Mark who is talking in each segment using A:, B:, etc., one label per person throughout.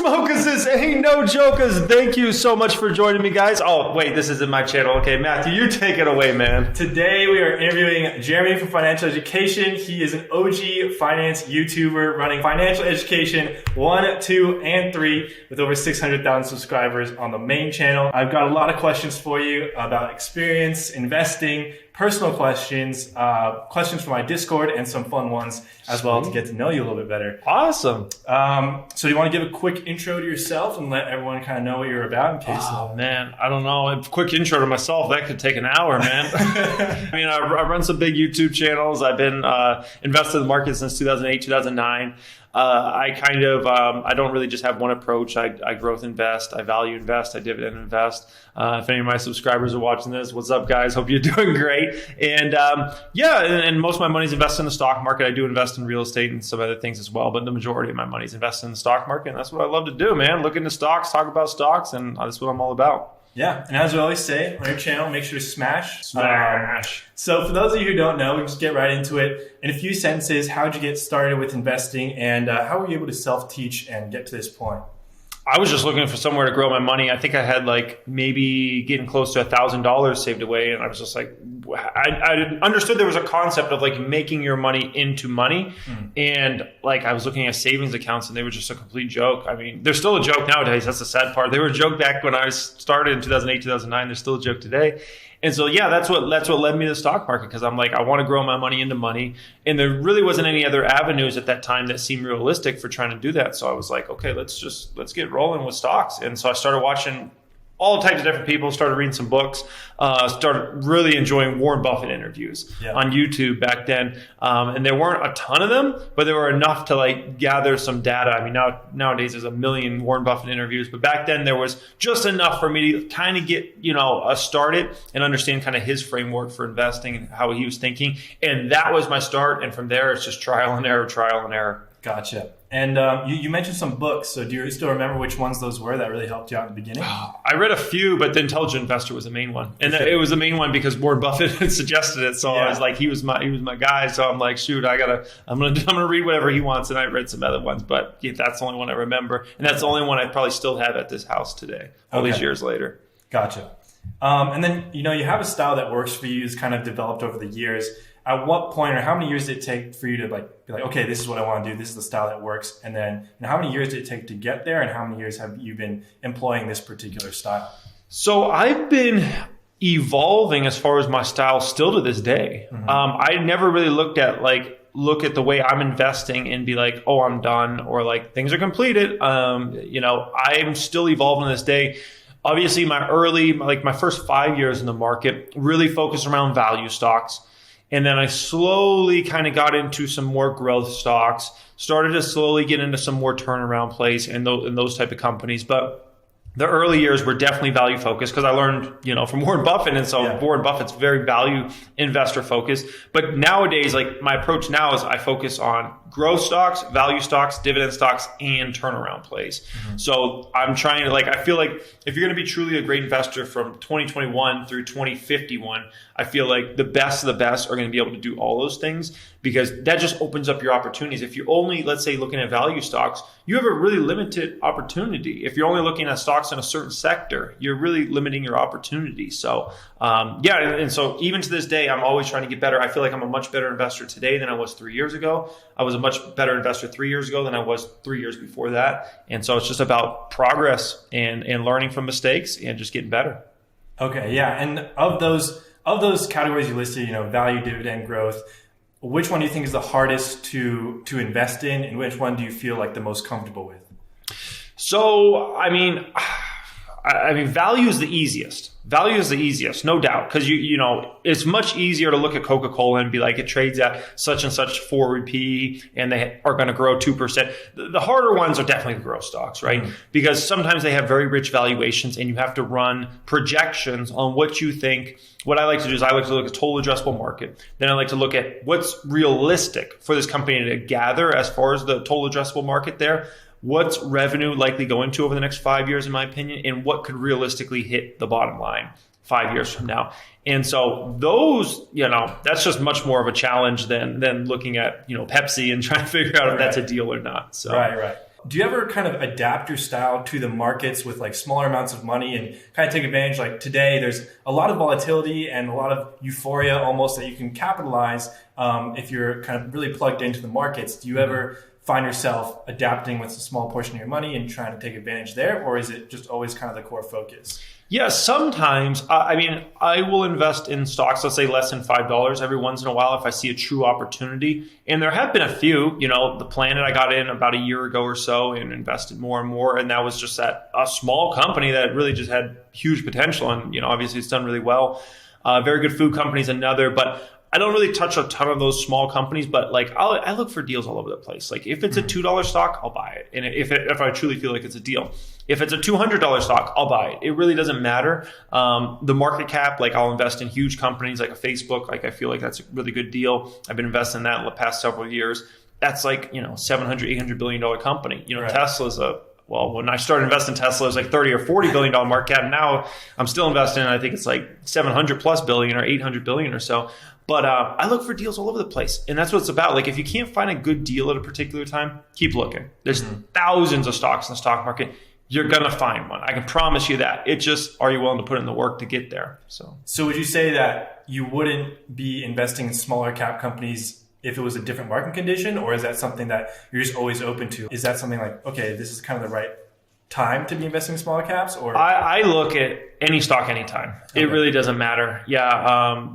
A: smokers, this ain't no jokers. Thank you so much for joining me, guys. Oh, wait, this isn't my channel. Okay, Matthew, you take it away, man.
B: Today we are interviewing Jeremy from Financial Education. He is an OG finance YouTuber running Financial Education 1, 2, and 3 with over 600,000 subscribers on the main channel. I've got a lot of questions for you about experience, investing, personal questions, questions from my Discord, and some fun ones as well to get to know you a little bit better.
A: Awesome.
B: So do you want to give a quick intro to yourself and let everyone kind of know what you're about in case?
A: Oh, man, I don't know. A quick intro to myself, that could take an hour, man. I mean, I run some big YouTube channels. I've been invested in the market since 2008, 2009. I don't really just have one approach. I growth invest, I value invest, I dividend invest. If any of my subscribers are watching this, what's up, guys? Hope you're doing great. And and most of my money's invested in the stock market. I do invest in real estate and some other things as well, but the majority of my money's invested in the stock market. And that's what I love to do, man. Look into stocks, talk about stocks, and that's what I'm all about.
B: Yeah, and as we always say on your channel, make sure to smash. So for those of you who don't know, we can just get right into it. In a few sentences, how did you get started with investing, and how were you able to self-teach and get to this point?
A: I was just looking for somewhere to grow my money. I think I had maybe getting close to $1,000 saved away. And I was just I understood there was a concept of making your money into money. And I was looking at savings accounts and they were just a complete joke. I mean, they're still a joke nowadays. That's the sad part. They were a joke back when I started in 2008, 2009. They're still a joke today. And so, yeah, that's what led me to the stock market, because I'm I want to grow my money into money. And there really wasn't any other avenues at that time that seemed realistic for trying to do that. So I was okay, let's get rolling with stocks. And so I started watching all types of different people, started reading some books, started really enjoying Warren Buffett interviews on YouTube back then. And there weren't a ton of them, but there were enough to gather some data. I mean, nowadays there's a million Warren Buffett interviews, but back then there was just enough for me to kind of get, started and understand kind of his framework for investing and how he was thinking. And that was my start. And from there, it's just trial and error.
B: Gotcha. And you mentioned some books. So do you still remember which ones those were that really helped you out in the beginning?
A: I read a few, but The Intelligent Investor was the main one. And it was the main one because Warren Buffett had suggested it. So I was he was my guy. So I'm shoot, I'm gonna read whatever he wants. And I read some other ones, but that's the only one I remember. And that's the only one I probably still have at this house today, all these years later.
B: Gotcha. And then, you have a style that works for you, is kind of developed over the years. At what point or how many years did it take for you to be okay, this is what I want to do, this is the style that works? And then how many years did it take to get there, and how many years have you been employing this particular style?
A: So I've been evolving as far as my style still to this day. I never really look at the way I'm investing and be oh, I'm done, or things are completed. I'm still evolving to this day. Obviously, my first 5 years in the market really focused around value stocks. And then I slowly kind of got into some more growth stocks, started to slowly get into some more turnaround plays and those type of companies. But the early years were definitely value focused because I learned, from Warren Buffett. And so Warren Buffett's very value investor focused. But nowadays, my approach now is I focus on growth stocks, value stocks, dividend stocks, and turnaround plays. So I'm trying to I feel if you're going to be truly a great investor from 2021 through 2051, I feel the best of the best are going to be able to do all those things, because that just opens up your opportunities. If you're only, let's say, looking at value stocks, you have a really limited opportunity. If you're only looking at stocks in a certain sector, you're really limiting your opportunity. So, and so even to this day, I'm always trying to get better. I feel I'm a much better investor today than I was 3 years ago. I was a much better investor 3 years ago than I was 3 years before that. And so it's just about progress and learning from mistakes and just getting better.
B: Okay, yeah. And of those categories you listed, value, dividend, growth, which one do you think is the hardest to invest in, and which one do you feel the most comfortable with?
A: So, I mean, value is the easiest. Value is the easiest, no doubt, because it's much easier to look at Coca-Cola and be it trades at such and such forward PE and they are going to grow 2%. The harder ones are definitely the growth stocks, right? Because sometimes they have very rich valuations and you have to run projections on what you think. What I like to do is I like to look at total addressable market. Then I like to look at what's realistic for this company to gather as far as the total addressable market there. What's revenue likely going to over the next 5 years, in my opinion, and what could realistically hit the bottom line 5 years from now. And so those, that's just much more of a challenge than looking at, Pepsi and trying to figure out if that's a deal or not. So.
B: Right. Do you ever kind of adapt your style to the markets with like smaller amounts of money and kind of take advantage? Like today, there's a lot of volatility and a lot of euphoria almost that you can capitalize if you're kind of really plugged into the markets. Do you ever find yourself adapting with a small portion of your money and trying to take advantage there? Or is it just always kind of the core focus?
A: Yeah, sometimes. I will invest in stocks, let's say less than $5 every once in a while if I see a true opportunity. And there have been a few, the Planet I got in about a year ago or so and invested more and more. And that was just a small company that really just had huge potential. And, obviously it's done really well. Very good food companies, another. But I don't really touch a ton of those small companies, but I look for deals all over the place. Like if it's a $2 stock, I'll buy it. And if I truly feel like it's a deal. If it's a $200 stock, I'll buy it. It really doesn't matter. The market cap, I'll invest in huge companies like a Facebook. I feel like that's a really good deal. I've been investing in that in the past several years. That's $700, $800 billion company.
B: Right.
A: Tesla's when I started investing in Tesla, it was $30 or $40 billion market cap. Now I'm still investing in, I think it's 700 plus billion or 800 billion or so. But I look for deals all over the place. And that's what it's about. If you can't find a good deal at a particular time, keep looking. There's thousands of stocks in the stock market. You're going to find one. I can promise you that. It's just, are you willing to put in the work to get there? So
B: would you say that you wouldn't be investing in smaller cap companies if it was a different market condition? Or is that something that you're just always open to? Is that something okay, this is kind of the right time to be investing in smaller caps? Or
A: I look at any stock anytime. Okay. It really doesn't matter. Yeah,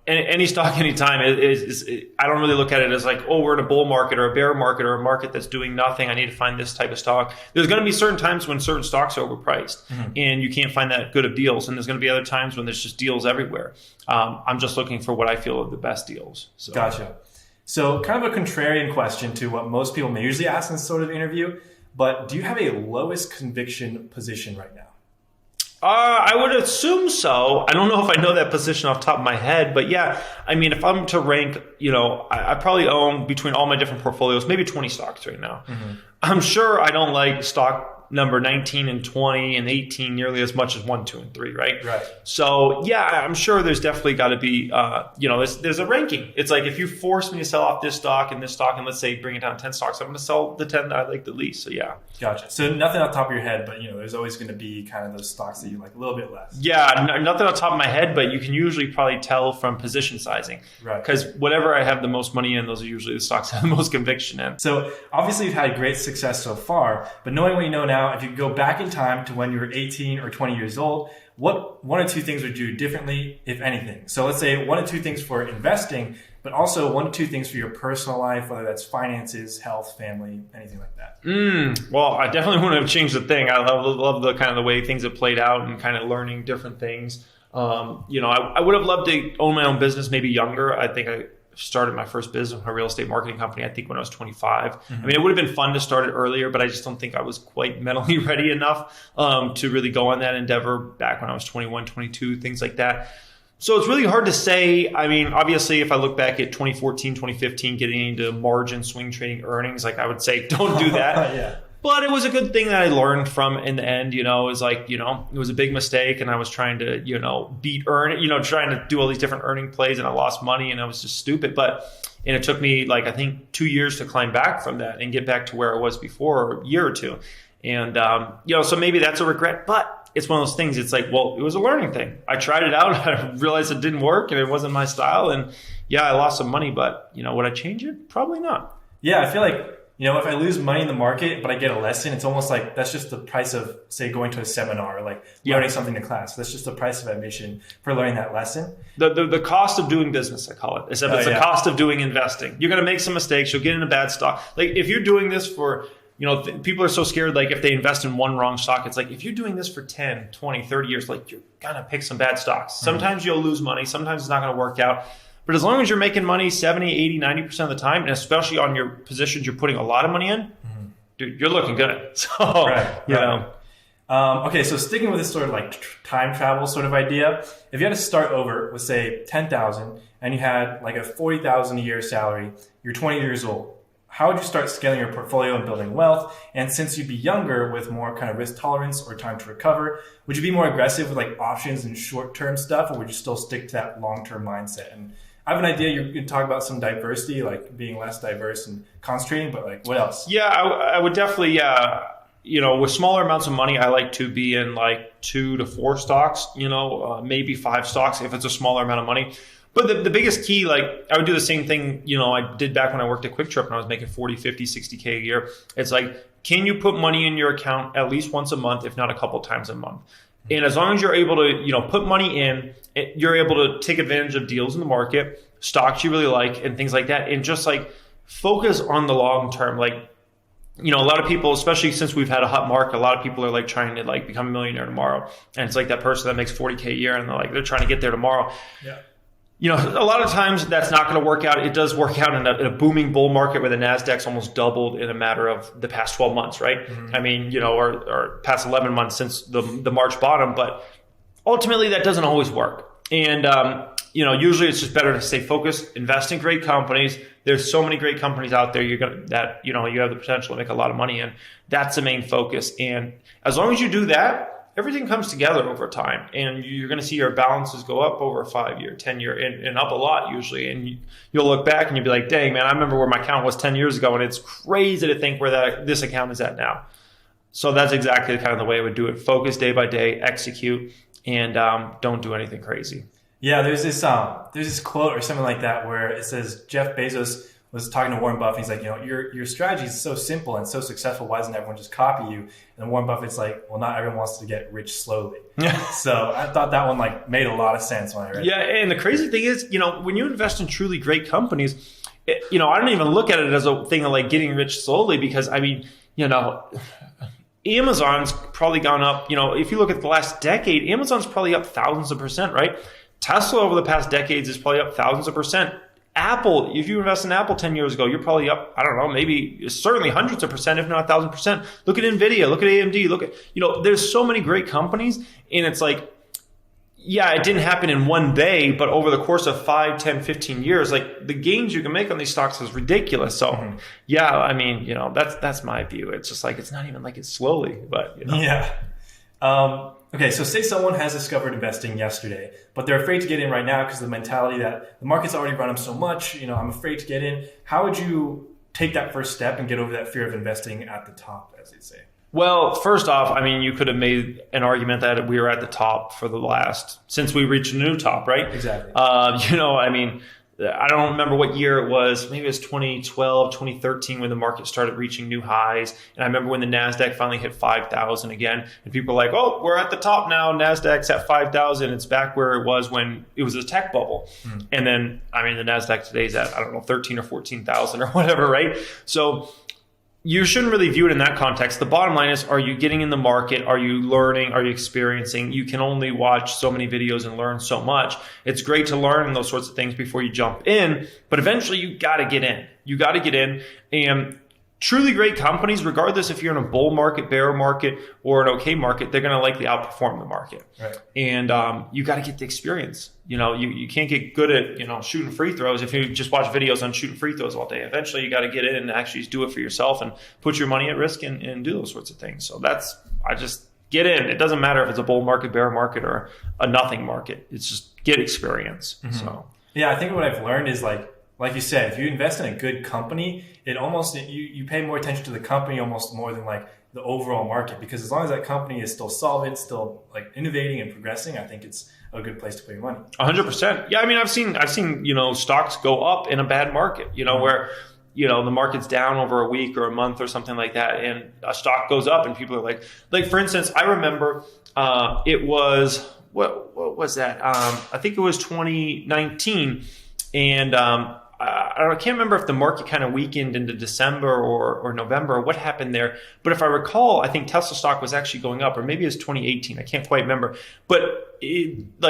A: any stock anytime is I don't really look at it as we're in a bull market or a bear market or a market that's doing nothing. I need to find this type of stock. There's going to be certain times when certain stocks are overpriced and you can't find that good of deals. And there's going to be other times when there's just deals everywhere. I'm just looking for what I feel are the best deals. So.
B: Gotcha. So kind of a contrarian question to what most people may usually ask in this sort of interview. But do you have a lowest conviction position right now?
A: I would assume so. I don't know if I know that position off the top of my head, but yeah, if I'm to rank, I probably own between all my different portfolios, maybe 20 stocks right now. I'm sure I don't like stock number 19 and 20 and 18 nearly as much as 1, 2, and 3, right?
B: Right.
A: So yeah, I'm sure there's definitely got to be, there's a ranking. It's if you force me to sell off this stock and let's say bring it down 10 stocks, I'm going to sell the 10 that I like the least. So yeah.
B: Gotcha. So nothing on top of your head, but there's always going to be kind of those stocks that you like a little bit less.
A: Yeah, nothing on top of my head, but you can usually probably tell from position sizing.
B: Right.
A: Because whatever I have the most money in, those are usually the stocks I have the most conviction in.
B: So obviously you've had great success so far, but knowing what you know now, if you go back in time to when you were 18 or 20 years old, what 1 or 2 things would you do differently, if anything? So let's say 1 or 2 things for investing, but also 1 or 2 things for your personal life, whether that's finances, health, family, anything like that.
A: Well, I definitely wouldn't have changed a thing. I love the kind of the way things have played out and kind of learning different things. I would have loved to own my own business, maybe younger. I think I started my first business, my real estate marketing company, I think when I was 25. It would have been fun to start it earlier, but I just don't think I was quite mentally ready enough to really go on that endeavor back when I was 21, 22, things like that. So it's really hard to say. Obviously, if I look back at 2014, 2015, getting into margin swing trading earnings, I would say don't do that.
B: Yeah.
A: But it was a good thing that I learned from in the end. It was it was a big mistake, and I was trying to, trying to do all these different earning plays, and I lost money, and I was just stupid. And it took me I think 2 years to climb back from that and get back to where I was before, a year or two. And, so maybe that's a regret, but it's one of those things. It's it was a learning thing. I tried it out. I realized it didn't work and it wasn't my style. And yeah, I lost some money, but would I change it? Probably not.
B: Yeah. I feel like, if I lose money in the market, but I get a lesson, it's almost like that's just the price of, say, going to a seminar or learning something in class. That's just the price of admission for learning that lesson.
A: The cost of doing business, I call it. Except it's the cost of doing investing. You're going to make some mistakes. You'll get in a bad stock. If you're doing this for, people are so scared, if they invest in one wrong stock, it's if you're doing this for 10, 20, 30 years, you're going to pick some bad stocks. Sometimes you'll lose money. Sometimes it's not going to work out. But as long as you're making money 70, 80, 90% of the time, and especially on your positions you're putting a lot of money in, dude, you're looking good. So,
B: right. Okay, so sticking with this sort of time travel sort of idea, if you had to start over with, say, 10,000 and you had a 40,000 a year salary, you're 20 years old, how would you start scaling your portfolio and building wealth? And since you'd be younger with more kind of risk tolerance or time to recover, would you be more aggressive with options and short-term stuff, or would you still stick to that long-term mindset? And I have an idea you can talk about some diversity, like being less diverse and concentrating, but like what else?
A: Yeah, I would definitely, with smaller amounts of money, I like to be in like 2 to 4 stocks, maybe 5 stocks if it's a smaller amount of money. But the biggest key, like I would do the same thing, I did back when I worked at Quick Trip and I was making 40, 50, 60K a year. It's like, can you put money in your account at least once a month, if not a couple times a month? And as long as you're able to, put money in, you're able to take advantage of deals in the market, stocks you really like and things like that. And just like focus on the long term. Like, a lot of people, especially since we've had a hot market, a lot of people are like trying to like become a millionaire tomorrow. And it's like that person that makes 40K a year and they're trying to get there tomorrow.
B: Yeah.
A: A lot of times that's not going to work out. It does work out in a booming bull market where the Nasdaq's almost doubled in a matter of the past 12 months, right? Mm-hmm. I mean, or past 11 months since the March bottom, but ultimately that doesn't always work. And, usually it's just better to stay focused, invest in great companies. There's so many great companies out there you have the potential to make a lot of money in. That's the main focus. And as long as you do that, everything comes together over time, and you're going to see your balances go up over a 5-year, 10-year, and up a lot usually. And you'll look back and you'll be like, dang, man, I remember where my account was 10 years ago, and it's crazy to think where this account is at now. So that's exactly kind of the way I would do it. Focus day by day, execute, and don't do anything crazy.
B: Yeah, there's this quote or something like that where it says Jeff Bezos was talking to Warren Buffett. He's like, your strategy is so simple and so successful. Why doesn't everyone just copy you? And Warren Buffett's like, well, not everyone wants to get rich slowly. So I thought that one like made a lot of sense when I read it.
A: Yeah, and the crazy thing is, when you invest in truly great companies, I don't even look at it as a thing of like getting rich slowly, because I mean, Amazon's probably gone up. If you look at the last decade, Amazon's probably up thousands of percent, right? Tesla over the past decades is probably up thousands of percent. Apple, if you invest in Apple 10 years ago, you're probably up, I don't know, maybe certainly hundreds of percent, if not 1,000%. Look at NVIDIA, look at AMD, look at, there's so many great companies. And it's like, yeah, it didn't happen in one day, but over the course of 5, 10, 15 years, like the gains you can make on these stocks is ridiculous. So yeah, I mean, that's my view. It's just like, it's not even like it's slowly, but
B: Yeah. Okay, so say someone has discovered investing yesterday, but they're afraid to get in right now because of the mentality that the market's already run up so much, I'm afraid to get in. How would you take that first step and get over that fear of investing at the top, as they say?
A: Well, first off, I mean, you could have made an argument that we were at the top since we reached a new top, right?
B: Exactly.
A: I don't remember what year it was. Maybe it was 2012, 2013 when the market started reaching new highs. And I remember when the Nasdaq finally hit 5,000 again. And people were like, oh, we're at the top now. Nasdaq's at 5,000. It's back where it was when it was a tech bubble. And then, the Nasdaq today is at, 13 or 14,000 or whatever, right? So you shouldn't really view it in that context. The bottom line is, are you getting in the market? Are you learning? Are you experiencing? You can only watch so many videos and learn so much. It's great to learn those sorts of things before you jump in, but eventually you got to get in. You got to get in. And truly great companies, regardless if you're in a bull market, bear market, or an okay market, they're going to likely outperform the market.
B: Right.
A: And you got to get the experience. You can't get good at shooting free throws if you just watch videos on shooting free throws all day. Eventually, you got to get in and actually do it for yourself and put your money at risk and do those sorts of things. So I just get in. It doesn't matter if it's a bull market, bear market, or a nothing market. It's just get experience. So
B: yeah, I think what I've learned is like you said, if you invest in a good company, it almost you pay more attention to the company almost more than like the overall market, because as long as that company is still solvent, still like innovating and progressing, I think it's a good place to put your money.
A: 100%. Yeah, I've seen stocks go up in a bad market, where the market's down over a week or a month or something like that, and a stock goes up and people are like for instance, I remember it was what was that? I think it was 2019, and I can't remember if the market kind of weakened into December or November or what happened there. But if I recall, I think Tesla stock was actually going up, or maybe it was 2018. I can't quite remember. But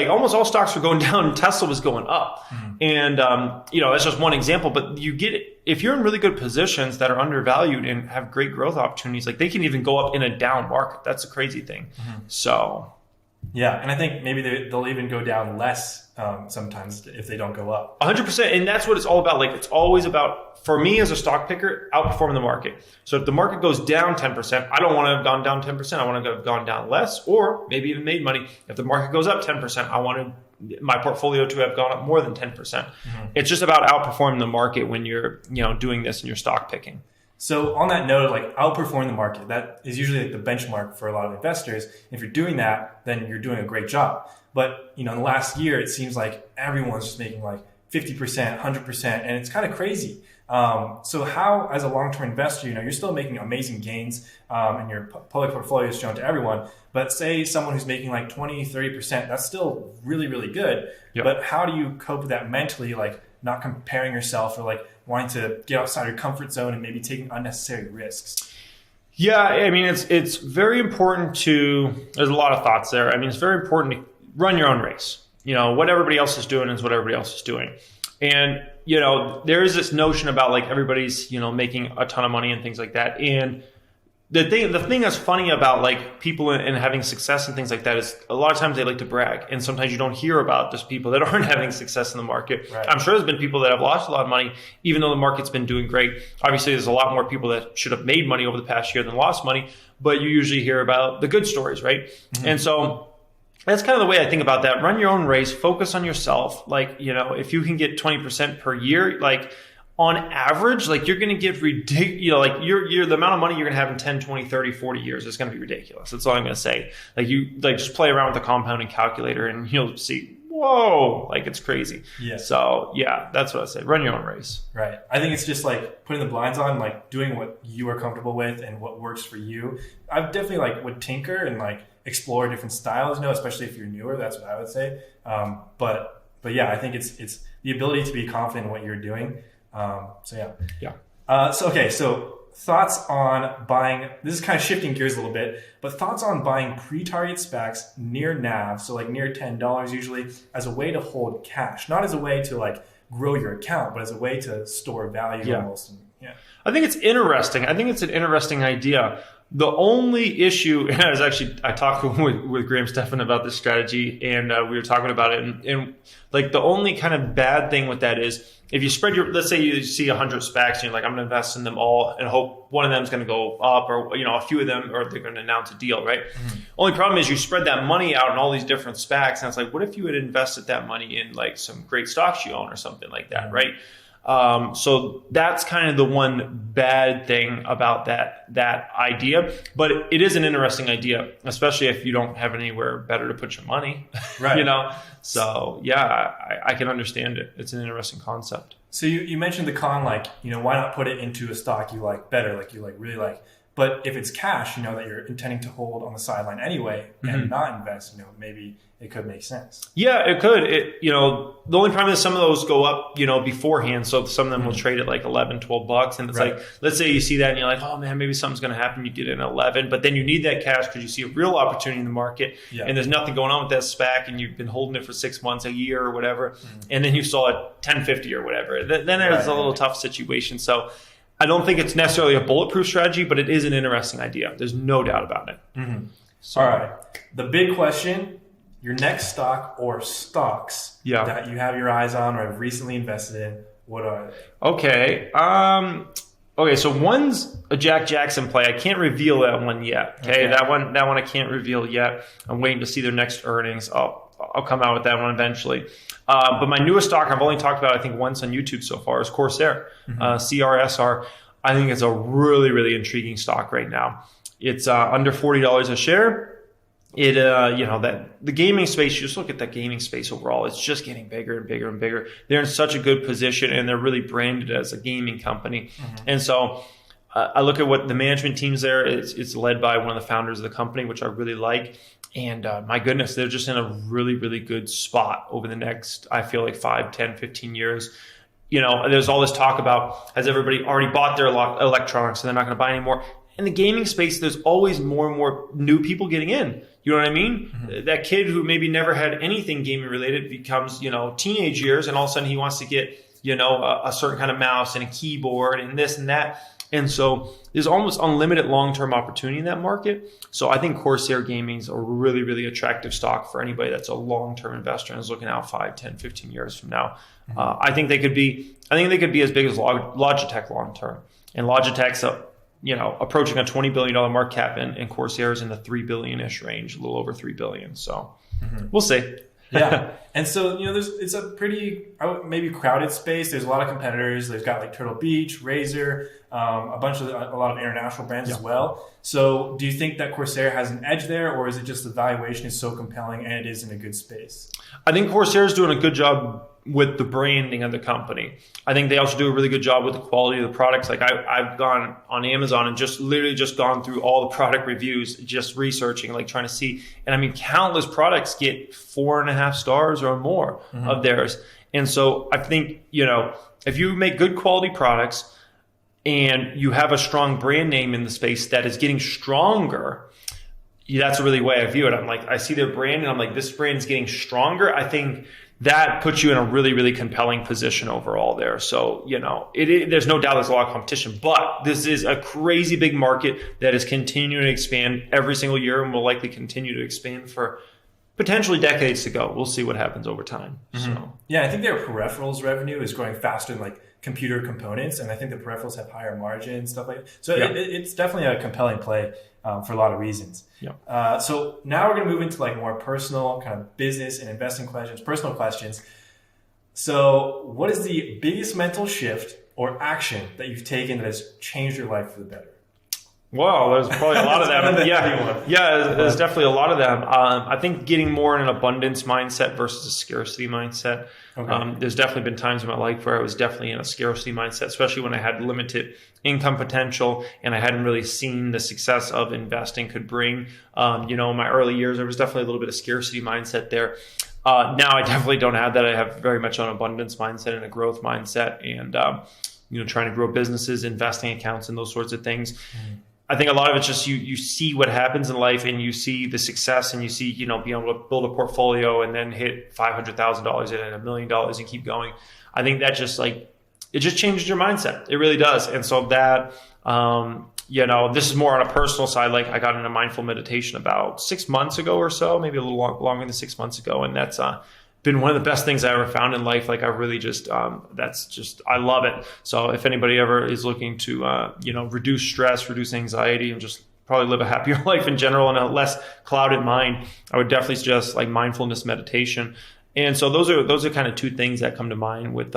A: almost all stocks were going down and Tesla was going up. And, that's just one example. But you get it. If you're in really good positions that are undervalued and have great growth opportunities, like they can even go up in a down market. That's a crazy thing. So.
B: Yeah, and I think maybe they'll even go down less sometimes if they don't go up.
A: 100%, and that's what it's all about. Like it's always about, for me as a stock picker, outperforming the market. So if the market goes down 10%, I don't want to have gone down 10%. I want to have gone down less, or maybe even made money. If the market goes up 10%, I want to my portfolio to have gone up more than 10%. It's just about outperforming the market when you're, doing this and you're stock picking.
B: So on that note, like outperforming the market, that is usually like the benchmark for a lot of investors. If you're doing that, then you're doing a great job. But, in the last year, it seems like everyone's just making like 50%, 100%, and it's kind of crazy. So how, as a long-term investor, you're still making amazing gains, and your public portfolio is shown to everyone. But say someone who's making like 20, 30%, that's still really, really good. Yep. But how do you cope with that mentally, like not comparing yourself or like wanting to get outside your comfort zone and maybe taking unnecessary risks?
A: Yeah, I mean, it's very important there's a lot of thoughts there. I mean, it's very important to run your own race. What everybody else is doing is what everybody else is doing. And, there is this notion about like everybody's, making a ton of money and things like that. And the thing that's funny about like people and having success and things like that is a lot of times they like to brag. And sometimes you don't hear about just people that aren't having success in the market. Right. I'm sure there's been people that have lost a lot of money, even though the market's been doing great. Obviously, there's a lot more people that should have made money over the past year than lost money, but you usually hear about the good stories, right? Mm-hmm. And so that's kind of the way I think about that. Run your own race, focus on yourself. Like, if you can get 20% per year, like on average, like you're going to get ridiculous, like you're the amount of money you're going to have in 10, 20, 30, 40 years is going to be ridiculous. That's all I'm going to say. Like just play around with the compounding calculator and you'll see, whoa, like it's crazy. Yeah. So yeah, that's what I say. Run your own race.
B: Right. I think it's just like putting the blinds on, like doing what you are comfortable with and what works for you. I definitely like would tinker and like explore different styles, especially if you're newer. That's what I would say. But yeah, I think it's the ability to be confident in what you're doing. So yeah. So thoughts on buying, this is kind of shifting gears a little bit, but thoughts on buying pre-target SPACs near NAV, so like near $10 usually, as a way to hold cash, not as a way to like grow your account, but as a way to store value almost. Yeah.
A: I think it's interesting. I think it's an interesting idea. The only issue, and I talked with Graham Stephan about this strategy, and we were talking about it, and like the only kind of bad thing with that is if you spread let's say you see 100 SPACs and you're like, I'm going to invest in them all and hope one of them is going to go up, or a few of them, or they're going to announce a deal, right? Mm-hmm. Only problem is you spread that money out in all these different SPACs, and it's like, what if you had invested that money in like some great stocks you own or something like that, right? So that's kind of the one bad thing about that idea, but it is an interesting idea, especially if you don't have anywhere better to put your money, right? So yeah, I can understand it. It's an interesting concept.
B: So you mentioned the con, like, why not put it into a stock you like better, like you like really like, but if it's cash, that you're intending to hold on the sideline anyway and not invest, maybe it could make sense. Yeah,
A: it could. The only problem is some of those go up, beforehand. So some of them will trade at like $11, $12. And it's like, let's say you see that and you're like, oh man, maybe something's going to happen. You get in 11, but then you need that cash because you see a real opportunity in the market and there's nothing going on with that SPAC and you've been holding it for 6 months, a year or whatever. And then you saw it 10.50 or whatever. Then it's a little tough situation. So I don't think it's necessarily a bulletproof strategy, but it is an interesting idea. There's no doubt about it.
B: Mm-hmm. So, all right. The big question, your next stock or stocks that you have your eyes on or have recently invested in, what are they?
A: Okay, so one's a Jack Jackson play. I can't reveal that one yet. Okay. That one I can't reveal yet. I'm waiting to see their next earnings. I'll come out with that one eventually. But my newest stock I've only talked about, I think, once on YouTube so far is Corsair, CRSR. I think it's a really, really intriguing stock right now. It's under $40 a share. That the gaming space, you just look at that gaming space overall, it's just getting bigger and bigger and bigger. They're in such a good position and they're really branded as a gaming company. And so I look at what the management team's there. It's led by one of the founders of the company, which I really like. And my goodness, they're just in a really, really good spot over the next, I feel like 5, 10, 15 years. There's all this talk about, has everybody already bought their electronics and they're not going to buy anymore? In the gaming space, there's always more and more new people getting in. You know what I mean? That kid who maybe never had anything gaming related becomes, teenage years, and all of a sudden he wants to get, a certain kind of mouse and a keyboard and this and that. And so there's almost unlimited long-term opportunity in that market. So I think Corsair Gaming is a really, really attractive stock for anybody that's a long-term investor and is looking out 5, 10, 15 years from now. I think they could be as big as Logitech long-term. And Logitech's approaching a $20 billion market cap, and Corsair is in the $3 billion-ish range, a little over $3 billion. So we'll see.
B: Yeah. And so, it's a pretty maybe crowded space. There's a lot of competitors. They've got like Turtle Beach, Razer, a lot of international brands as well. So do you think that Corsair has an edge there, or is it just the valuation is so compelling and it is in a good space?
A: I think Corsair is doing a good job with the branding of the company. I think they also do a really good job with the quality of the products. Like I've gone on Amazon and literally gone through all the product reviews, just researching, like trying to see. And I mean, countless products get 4.5 stars or more of theirs. And so I think, if you make good quality products and you have a strong brand name in the space that is getting stronger, that's really the way I view it. I'm like, I see their brand and I'm like, this brand is getting stronger. I think that puts you in a really, really compelling position overall there. So, there's no doubt there's a lot of competition, but this is a crazy big market that is continuing to expand every single year and will likely continue to expand for potentially decades to go. We'll see what happens over time. So.
B: Yeah, I think their peripherals revenue is growing faster than like computer components, and I think the peripherals have higher margins, stuff like that. So it's definitely a compelling play for a lot of reasons.
A: Yeah.
B: So now we're going to move into like more personal kind of business and investing questions, personal questions. So what is the biggest mental shift or action that you've taken that has changed your life for the better?
A: Wow, there's probably a lot of them. There's definitely a lot of them. I think getting more in an abundance mindset versus a scarcity mindset. Okay. There's definitely been times in my life where I was definitely in a scarcity mindset, especially when I had limited income potential and I hadn't really seen the success of investing could bring. In my early years, there was definitely a little bit of scarcity mindset there. Now I definitely don't have that. I have very much an abundance mindset and a growth mindset, and trying to grow businesses, investing accounts, and those sorts of things. I think a lot of it's just you see what happens in life and you see the success and you see, being able to build a portfolio and then hit $500,000 in and $1 million and keep going. I think that just it just changes your mindset. It really does. And so that, this is more on a personal side. Like I got into mindful meditation about 6 months ago or so, maybe a little longer than 6 months ago. And that's, been one of the best things I ever found in life. Like I really I love it. So if anybody ever is looking to, reduce stress, reduce anxiety, and just probably live a happier life in general and a less clouded mind, I would definitely suggest like mindfulness meditation. And so those are kind of two things that come to mind with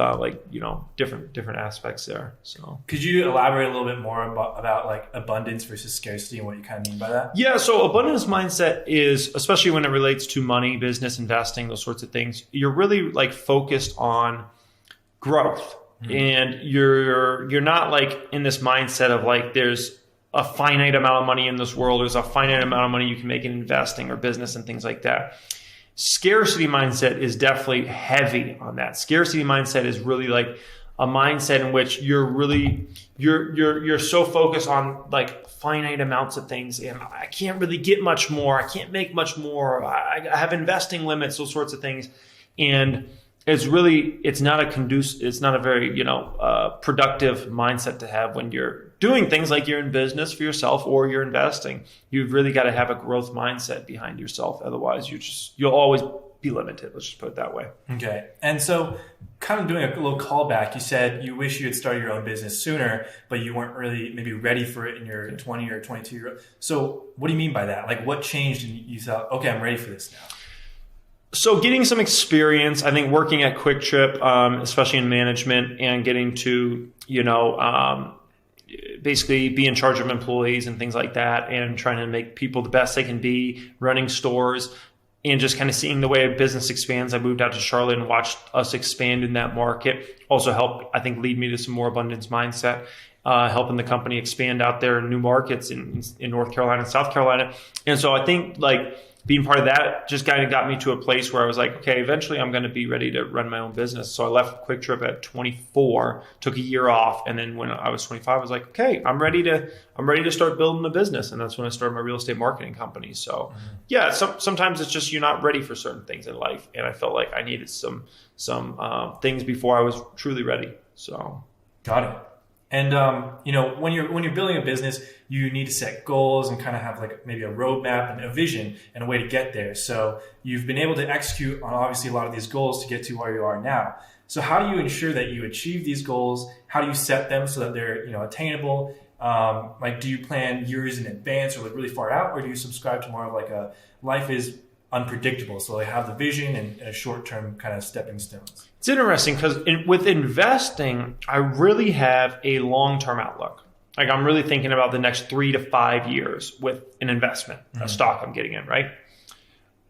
A: different aspects there. So
B: could you elaborate a little bit more about like abundance versus scarcity and what you kind of mean by that?
A: Yeah, so abundance mindset is, especially when it relates to money, business, investing, those sorts of things, you're really like focused on growth. And you're not like in this mindset of like there's a finite amount of money in this world, there's a finite amount of money you can make in investing or business and things like that. Scarcity mindset is definitely heavy on that. Scarcity mindset is really like a mindset in which you're so focused on like finite amounts of things, and I can't really get much more. I can't make much more. I have investing limits, those sorts of things, and it's not a very productive mindset to have when you're doing things like you're in business for yourself or you're investing. You've really got to have a growth mindset behind yourself. Otherwise, you'll always be limited. Let's just put it that way.
B: Okay. And so kind of doing a little callback, you said you wish you had started your own business sooner, but you weren't really maybe ready for it in your 20 or 22 year old. So what do you mean by that? Like what changed and you thought, okay, I'm ready for this now?
A: So getting some experience, I think working at Quick Trip, especially in management, and getting to, basically be in charge of employees and things like that, and trying to make people the best they can be, running stores, and just kind of seeing the way a business expands. I moved out to Charlotte and watched us expand in that market. Also helped, I think, lead me to some more abundance mindset, helping the company expand out there in new markets in North Carolina and South Carolina. And so I think like being part of that just kind of got me to a place where I was like, okay, eventually I'm going to be ready to run my own business. So I left Quick Trip at 24, took a year off. And then when I was 25, I was like, okay, I'm ready to start building a business. And that's when I started my real estate marketing company. So yeah, sometimes it's just, you're not ready for certain things in life. And I felt like I needed some things before I was truly ready. So.
B: Got it. And when you're building a business, you need to set goals and kind of have like maybe a roadmap and a vision and a way to get there. So you've been able to execute on obviously a lot of these goals to get to where you are now. So how do you ensure that you achieve these goals? How do you set them so that they're attainable? Like, do you plan years in advance or like really far out, or do you subscribe to more of like a life is unpredictable. So they have the vision and a short-term kind of stepping stones.
A: It's interesting because with investing, I really have a long-term outlook. Like I'm really thinking about the next 3 to 5 years with an investment, a stock I'm getting in, right?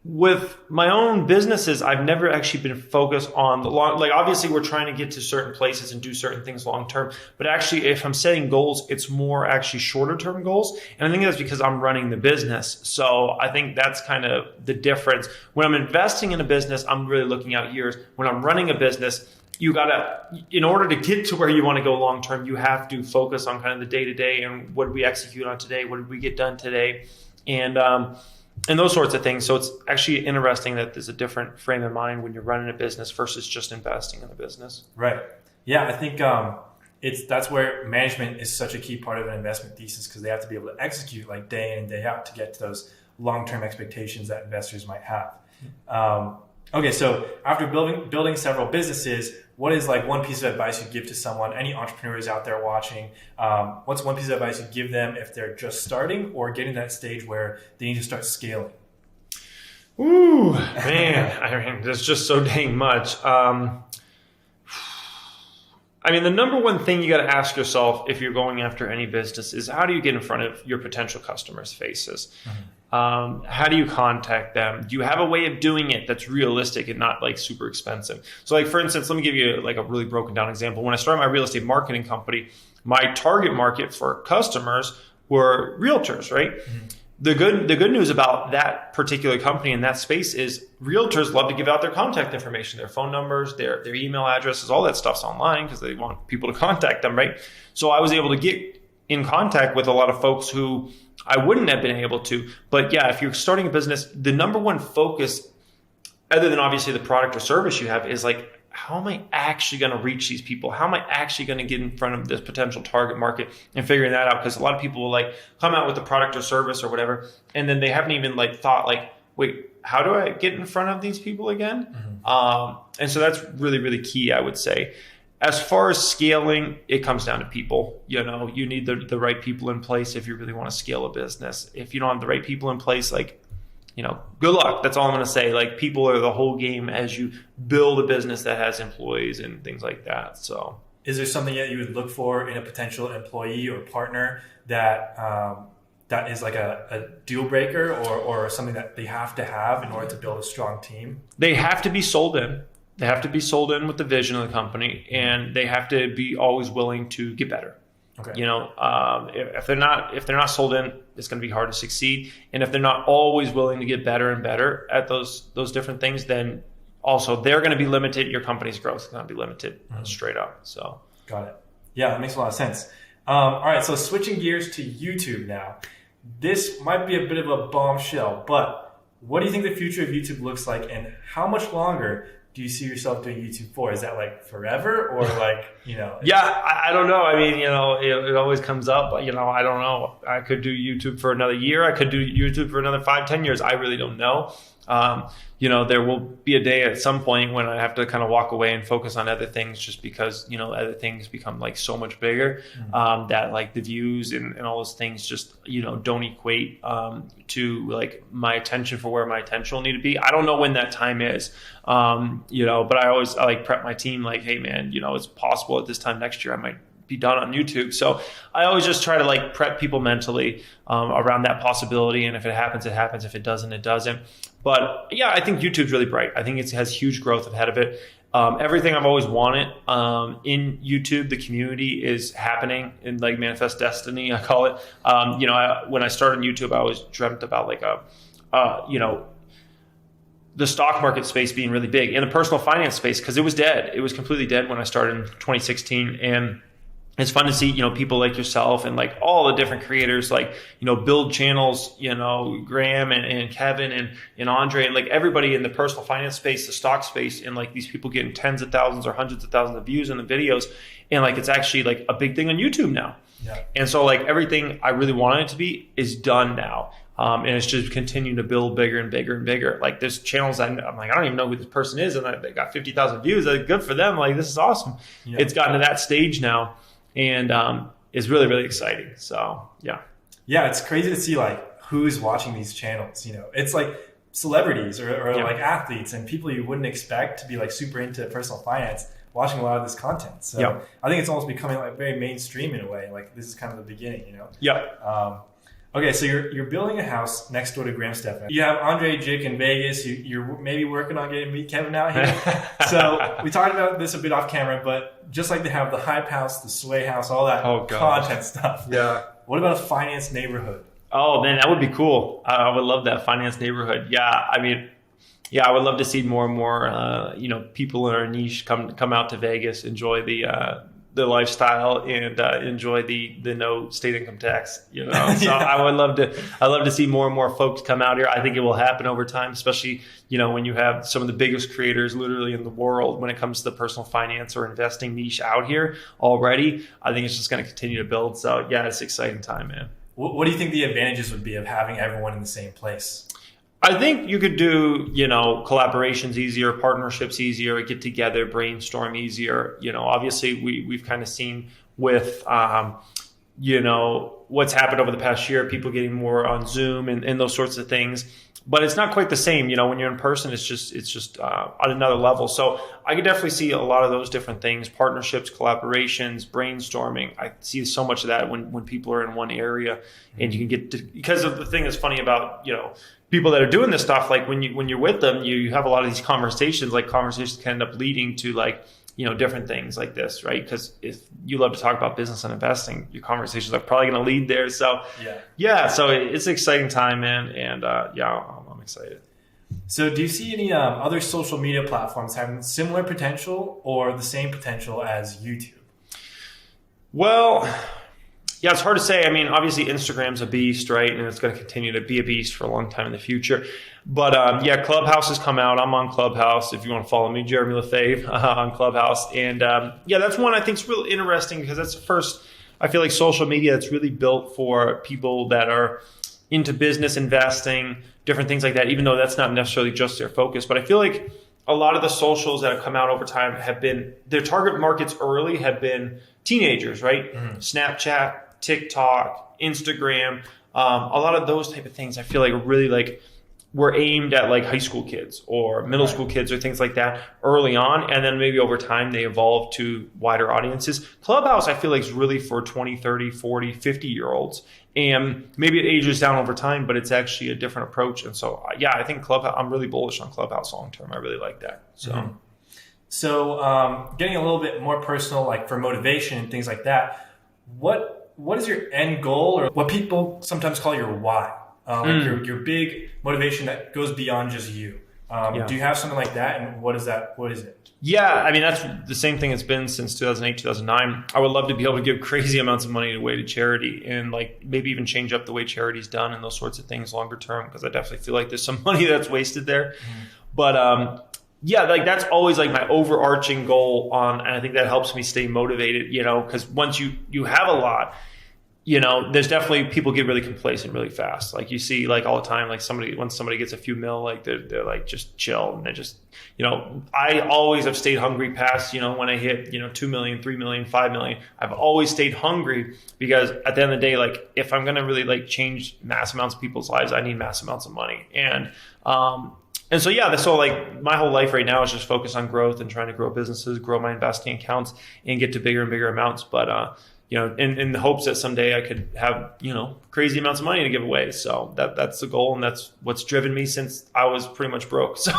A: With my own businesses, I've never actually been focused on the long, like obviously we're trying to get to certain places and do certain things long term, but actually if I'm setting goals, it's more actually shorter term goals. And I think that's because I'm running the business. So I think that's kind of the difference. When I'm investing in a business, I'm really looking out years. When I'm running a business, you gotta, in order to get to where you want to go long term, you have to focus on kind of the day to day and what did we execute on today? What did we get done today? And those sorts of things. So it's actually interesting that there's a different frame of mind when you're running a business versus just investing in a business.
B: Right. Yeah, I think that's where management is such a key part of an investment thesis, because they have to be able to execute like day in and day out to get to those long-term expectations that investors might have. Okay, so after building several businesses, what is like one piece of advice you'd give to someone, any entrepreneurs out there watching? What's one piece of advice you'd give them if they're just starting or getting to that stage where they need to start scaling?
A: Ooh, man, I mean, there's just so dang much. I mean, the number one thing you got to ask yourself if you're going after any business is how do you get in front of your potential customers' faces? How do you contact them? Do you have a way of doing it that's realistic and not like super expensive? So like, for instance, let me give you like a really broken down example. When I started my real estate marketing company, my target market for customers were realtors, right? The good news about that particular company in that space is realtors love to give out their contact information, their phone numbers, their email addresses, all that stuff's online because they want people to contact them, right? So I was able to get in contact with a lot of folks who I wouldn't have been able to. But yeah, if you're starting a business, the number one focus, other than obviously the product or service you have, is like, how am I actually going to reach these people? How am I actually going to get in front of this potential target market and figuring that out? Because a lot of people will like come out with a product or service or whatever, and then they haven't even like thought like, wait, how do I get in front of these people again? And so that's really, really key, I would say. As far as scaling, it comes down to people. You know, you need the right people in place if you really want to scale a business. If you don't have the right people in place, like, you know, good luck. That's all I'm going to say. Like, people are the whole game as you build a business that has employees and things like that. So,
B: is there something that you would look for in a potential employee or partner that that is like a deal breaker or something that they have to have in order to build a strong team?
A: They have to be sold in. They have to be sold in with the vision of the company, and they have to be always willing to get better. Okay. You know, if they're not sold in, it's going to be hard to succeed. And if they're not always willing to get better and better at those different things, then also they're going to be limited. Your company's growth is going to be limited straight up. So
B: got it. Yeah, that makes a lot of sense. All right, so switching gears to YouTube now. This might be a bit of a bombshell, but what do you think the future of YouTube looks like, and how much longer do you see yourself doing YouTube for? Is that like forever or like, you know?
A: Yeah, I don't know. I mean, you know, it always comes up, you know, I don't know. I could do YouTube for another year. I could do YouTube for another 5-10 years. I really don't know. You know, there will be a day at some point when I have to kind of walk away and focus on other things just because, you know, other things become like so much bigger that like the views and all those things just, you know, don't equate to like my attention for where my attention will need to be. I don't know when that time is, you know, but I like prep my team like, hey, man, you know, it's possible at this time next year I might be done on YouTube. So I always just try to like prep people mentally around that possibility. And if it happens, it happens. If it doesn't, it doesn't. But yeah, I think YouTube's really bright. I think it has huge growth ahead of it. Everything I've always wanted in YouTube, the community is happening in like manifest destiny, I call it. You know, when I started YouTube, I always dreamt about like you know, the stock market space being really big and the personal finance space, because it was dead. It was completely dead when I started in 2016. And it's fun to see, you know, people like yourself and like all the different creators, like, you know, build channels, you know, Graham and Kevin and Andre and like everybody in the personal finance space, the stock space, and like these people getting tens of thousands or hundreds of thousands of views on the videos. And like, it's actually like a big thing on YouTube now. Yeah. And so like everything I really wanted it to be is done now. And it's just continuing to build bigger and bigger and bigger. Like there's channels I'm like, I don't even know who this person is. And they got 50,000 views. Like, good for them. Like, this is awesome. Yeah. It's gotten to that stage now. And it's really, really exciting. So, yeah.
B: Yeah, it's crazy to see like who's watching these channels. You know, it's like celebrities or like athletes and people you wouldn't expect to be like super into personal finance watching a lot of this content. So I think it's almost becoming like very mainstream in a way. Like this is kind of the beginning, you know?
A: Yeah.
B: Okay, so you're building a house next door to Graham Stephan. You have Andre Jick in Vegas. You're maybe working on getting Meet Kevin out here. So we talked about this a bit off camera, but just like they have the Hype House, the Sway House, all that content stuff.
A: Yeah.
B: What about a finance neighborhood?
A: Oh man, that would be cool. I would love that finance neighborhood. Yeah, I mean, I would love to see more and more, people in our niche come out to Vegas, enjoy the lifestyle, and enjoy the no state income tax. So I would love to see more and more folks come out here. I think it will happen over time, especially when you have some of the biggest creators literally in the world when it comes to the personal finance or investing niche out here already. I think it's just going to continue to build. So yeah, it's an exciting time, man.
B: What do you think the advantages would be of having everyone in the same place?
A: I think you could do, collaborations easier, partnerships easier, get together, brainstorm easier. Obviously we've kind of seen with, what's happened over the past year, people getting more on Zoom and those sorts of things. But it's not quite the same, when you're in person. It's just on another level. So I could definitely see a lot of those different things: partnerships, collaborations, brainstorming. I see so much of that when people are in one area, and you can get to, because of the thing that's funny about people that are doing this stuff. Like when you're with them, you have a lot of these conversations. Like conversations can end up leading to different things like this, right? Because if you love to talk about business and investing, your conversations are probably going to lead there. So so it's an exciting time, man. And I'm excited.
B: So do you see any other social media platforms having similar potential or the same potential as YouTube?
A: Well, yeah, it's hard to say. I mean, obviously Instagram's a beast, right? And it's going to continue to be a beast for a long time in the future. But Clubhouse has come out. I'm on Clubhouse. If you want to follow me, Jeremy Lefebvre on Clubhouse. And that's one I think is really interesting because that's the first, I feel like, social media that's really built for people that are into business, investing, different things like that, even though that's not necessarily just their focus. But I feel like a lot of the socials that have come out over time have been, their target markets early have been teenagers, right? Mm-hmm. Snapchat, TikTok, Instagram, a lot of those type of things I feel like really were aimed at high school kids or middle school kids or things like that early on. And then maybe over time they evolved to wider audiences. Clubhouse, I feel like, is really for 20, 30, 40, 50-year-olds. And maybe it ages down over time, but it's actually a different approach. And so, I think Clubhouse, I'm really bullish on Clubhouse long-term. I really like that. So,
B: mm-hmm. So getting a little bit more personal, like for motivation and things like that, what is your end goal, or what people sometimes call your why? Your big motivation that goes beyond just you. Do you have something like that? And what is that? What is it?
A: Yeah, I mean, that's the same thing it's been since 2008, 2009. I would love to be able to give crazy amounts of money away to charity and maybe even change up the way charity's done and those sorts of things longer term, because I definitely feel like there's some money that's wasted there. Mm-hmm. But that's always my overarching goal and I think that helps me stay motivated, because once you have a lot, there's definitely people get really complacent really fast. You see all the time, once somebody gets a few mil, they're just chill and they just, I always have stayed hungry past, when I hit, 2 million, 3 million, 5 million, I've always stayed hungry because at the end of the day, if I'm going to really change mass amounts of people's lives, I need mass amounts of money. And so my whole life right now is just focused on growth and trying to grow businesses, grow my investing accounts and get to bigger and bigger amounts. But, in the hopes that someday I could have, crazy amounts of money to give away. So that's the goal. And that's what's driven me since I was pretty much broke. So,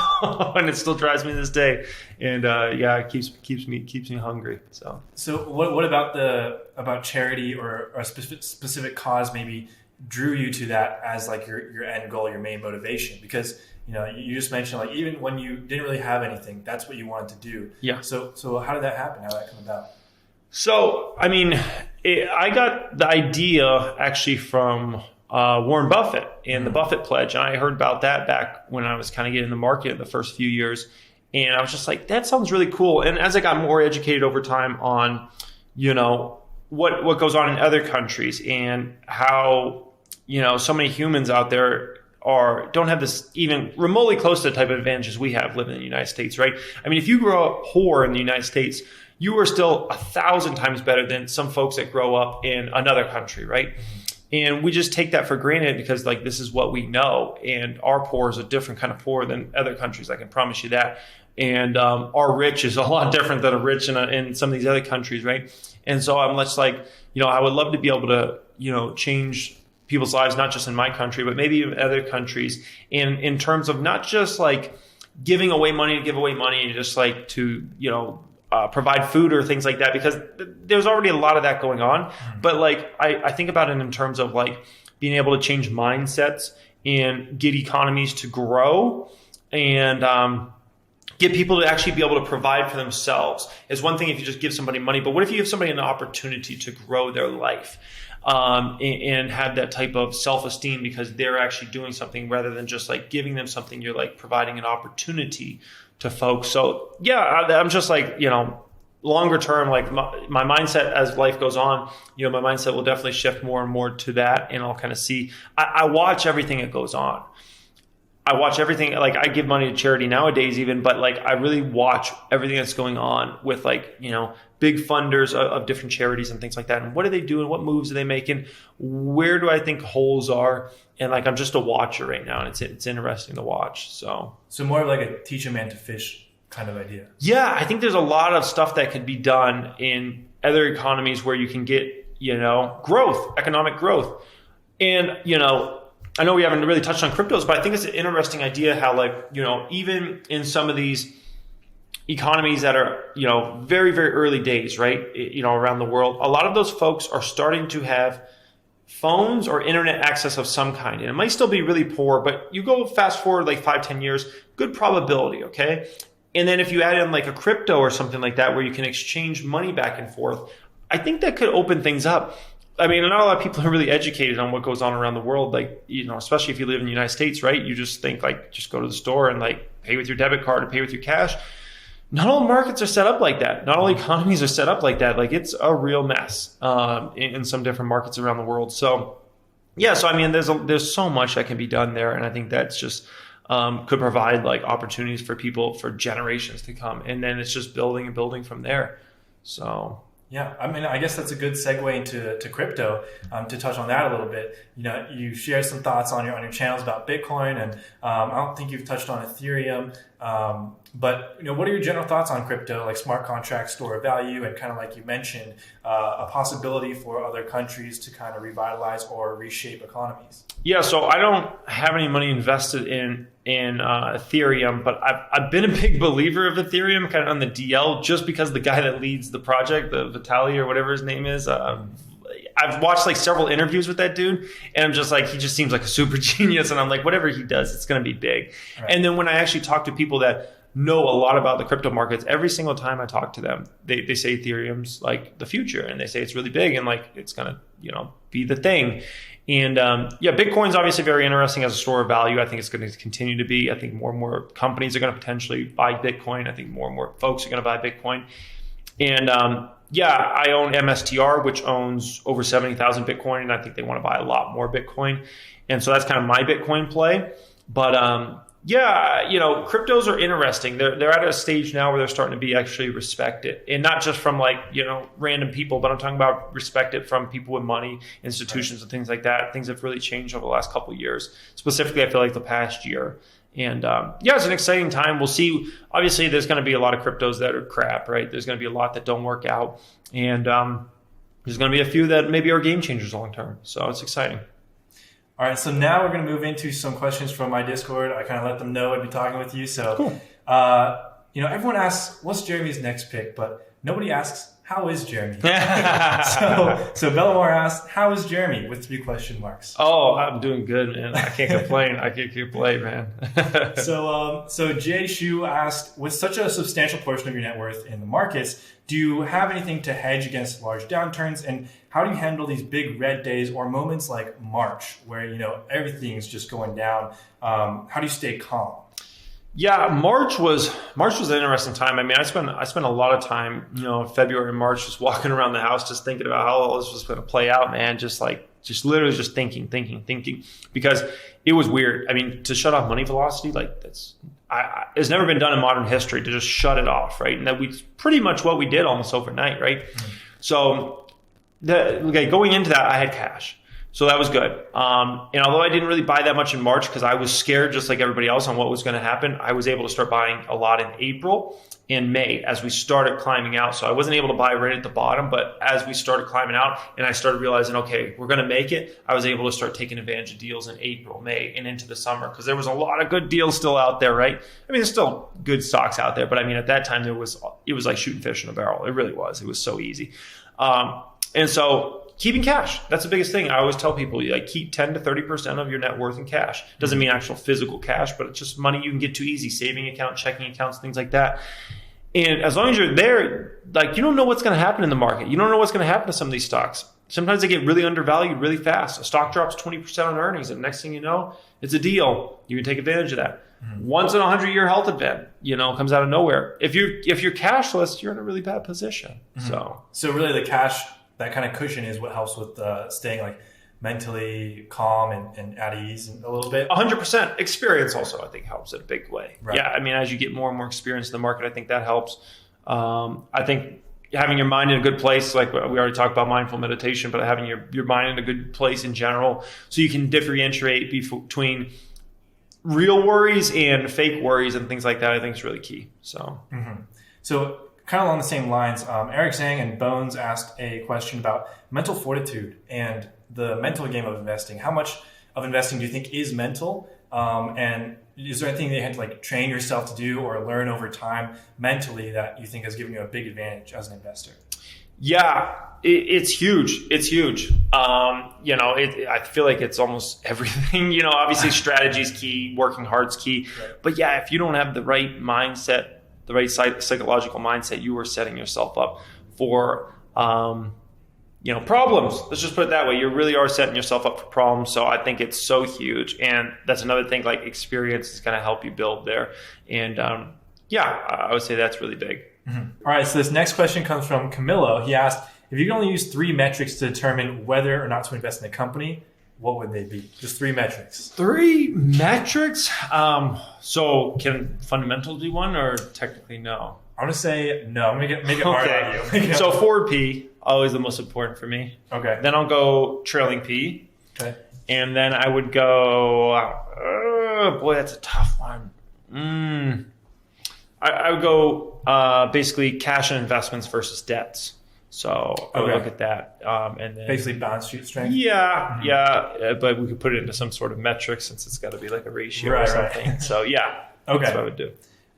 A: and it still drives me to this day. And, it keeps me hungry. So
B: what about charity or a specific cause maybe drew you to that as your end goal, your main motivation? Because, you just mentioned even when you didn't really have anything, that's what you wanted to do. Yeah. So how did that happen? How did that come about?
A: So, I mean, I got the idea actually from Warren Buffett and the Buffett Pledge. And I heard about that back when I was kind of getting in the market in the first few years. And I was just like, that sounds really cool. And as I got more educated over time on, what goes on in other countries and how, so many humans out there don't have this even remotely close to the type of advantages we have living in the United States, right? I mean, if you grow up poor in the United States, you are still 1,000 times better than some folks that grow up in another country, right? And we just take that for granted because like this is what we know. And our poor is a different kind of poor than other countries. I can promise you that. And our rich is a lot different than a rich in some of these other countries, right? And so I'm just like, I would love to be able to, change people's lives, not just in my country, but maybe in other countries. And in terms of not just like giving away money to give away money, just like to, provide food or things like that, because there's already a lot of that going on. But like, I think about it in terms of like being able to change mindsets and get economies to grow and, get people to actually be able to provide for themselves. It's one thing if you just give somebody money, but what if you give somebody an opportunity to grow their life and have that type of self-esteem because they're actually doing something rather than just like giving them something. You're like providing an opportunity to folks. So yeah, I'm just like, longer term, like my mindset as life goes on, my mindset will definitely shift more and more to that. And I'll kind of see, I watch everything that goes on. I watch everything, like I give money to charity nowadays even, but like I really watch everything that's going on with like, big funders of different charities and things like that. And what are they doing? What moves are they making? Where do I think holes are? And like, I'm just a watcher right now and it's interesting to watch. So
B: more of like a teach a man to fish kind of idea.
A: Yeah. I think there's a lot of stuff that could be done in other economies where you can get, growth, economic growth. And, I know we haven't really touched on cryptos, but I think it's an interesting idea how like, even in some of these economies that are, very, very early days, right? Around the world, a lot of those folks are starting to have phones or internet access of some kind. And it might still be really poor, but you go fast forward like 5-10 years, good probability. Okay. And then if you add in like a crypto or something like that, where you can exchange money back and forth, I think that could open things up. I mean, not a lot of people are really educated on what goes on around the world. Like, especially if you live in the United States, right? You just think like, just go to the store and like pay with your debit card or pay with your cash. Not all markets are set up like that. Not all economies are set up like that. Like it's a real mess in some different markets around the world. So yeah, so I mean, there's so much that can be done there. And I think that's just could provide like opportunities for people for generations to come. And then it's just building and building from there. So
B: yeah, I mean, I guess that's a good segue into crypto. To touch on that a little bit, you shared some thoughts on your channels about Bitcoin, and I don't think you've touched on Ethereum. But what are your general thoughts on crypto, like smart contracts, store of value, and kind of like you mentioned, a possibility for other countries to kind of revitalize or reshape economies? Yeah,
A: so I don't have any money invested in Ethereum, but I've been a big believer of Ethereum, kind of on the DL, just because the guy that leads the project, the Vitaly or whatever his name is, I've watched like several interviews with that dude, and I'm just like, he just seems like a super genius, and I'm like, whatever he does, it's going to be big. Right. And then when I actually talk to people that know a lot about the crypto markets, every single time I talk to them, they say Ethereum's like the future, and they say it's really big and like it's going to be the thing. And Bitcoin's obviously very interesting as a store of value. I think it's going to continue to be. I think more and more companies are going to potentially buy Bitcoin. I think more and more folks are going to buy Bitcoin. And I own MSTR, which owns over 70,000 Bitcoin, and I think they want to buy a lot more Bitcoin. And so that's kind of my Bitcoin play. But cryptos are interesting. They're at a stage now where they're starting to be actually respected, and not just from like, random people, but I'm talking about respected from people with money, institutions, and things like that. Things have really changed over the last couple of years. Specifically, I feel like the past year. And it's an exciting time. We'll see. Obviously, there's going to be a lot of cryptos that are crap, right? There's going to be a lot that don't work out. And there's going to be a few that maybe are game changers long term. So it's exciting.
B: All right, so now we're going to move into some questions from my Discord. I kind of let them know I'd be talking with you. So,
A: cool.
B: Everyone asks, what's Jeremy's next pick? But nobody asks, how is Jeremy? so Bellamore asks, how is Jeremy? With 3 question marks.
A: Oh, I'm doing good, man. I can't complain. Man.
B: So Jay Shu asked, with such a substantial portion of your net worth in the markets, do you have anything to hedge against large downturns? And how do you handle these big red days or moments like March, where everything's just going down? How do you stay calm?
A: Yeah, March was an interesting time. I mean, I spent a lot of time, February and March, just walking around the house, just thinking about how all this was going to play out, man. Just literally just thinking, because it was weird. I mean, to shut off money velocity, like it's never been done in modern history, to just shut it off, right? And that we pretty much what we did almost overnight, right? Mm-hmm. So going into that, I had cash. So that was good. And although I didn't really buy that much in March because I was scared just like everybody else on what was going to happen, I was able to start buying a lot in April and May as we started climbing out. So I wasn't able to buy right at the bottom, but as we started climbing out and I started realizing, okay, we're going to make it, I was able to start taking advantage of deals in April, May, and into the summer because there was a lot of good deals still out there, right? I mean, there's still good stocks out there, but I mean, at that time, it was like shooting fish in a barrel. It really was. It was so easy. And so keeping cash, that's the biggest thing. I always tell people, like, keep 10 to 30% of your net worth in cash. Doesn't mean actual physical cash, but it's just money you can get too easy, saving account, checking accounts, things like that. And as long as you're there, like, you don't know what's going to happen in the market. You don't know what's going to happen to some of these stocks. Sometimes they get really undervalued really fast. A stock drops 20% on earnings, and next thing you know, it's a deal. You can take advantage of that. Once in a 100-year health event, comes out of nowhere. If you're cashless, you're in a really bad position.
B: So really the cash, that kind of cushion is what helps with staying like mentally calm and at ease a little bit. 100%.
A: Experience also, I think, helps in a big way.
B: Right.
A: Yeah, I mean, as you get more and more experience in the market, I think that helps. I think having your mind in a good place, like we already talked about mindful meditation, but having your mind in a good place in general so you can differentiate between real worries and fake worries and things like that, I think is really key. So,
B: So kind of along the same lines, Eric Zhang and Bones asked a question about mental fortitude and the mental game of investing. How much of investing do you think is mental? And is there anything that you had to like train yourself to do or learn over time mentally that you think has given you a big advantage as an investor?
A: Yeah, it's huge. It's huge. I feel like it's almost everything. Obviously strategy is key, working hard is key. Right. But yeah, if you don't have the right mindset, the right psychological mindset, you are setting yourself up for, problems. Let's just put it that way. You really are setting yourself up for problems. So I think it's so huge. And that's another thing, like experience is going to help you build there. And I would say that's really big.
B: All right. So this next question comes from Camilo. He asked, if you can only use 3 metrics to determine whether or not to invest in a company, what would they be? Just 3 metrics.
A: 3 metrics? So can fundamentals be one or technically no?
B: I'm going to say no. I'm going to make it hard on you.
A: So forward P, always the most important for me.
B: Okay.
A: Then I'll go trailing P.
B: Okay.
A: And then I would go, boy, that's a tough one. I would go basically cash and investments versus debts. So I would look at that. And then
B: basically balance sheet strength?
A: Yeah. But we could put it into some sort of metric since it's got to be like a ratio or something. Right. So yeah, that's what I would do.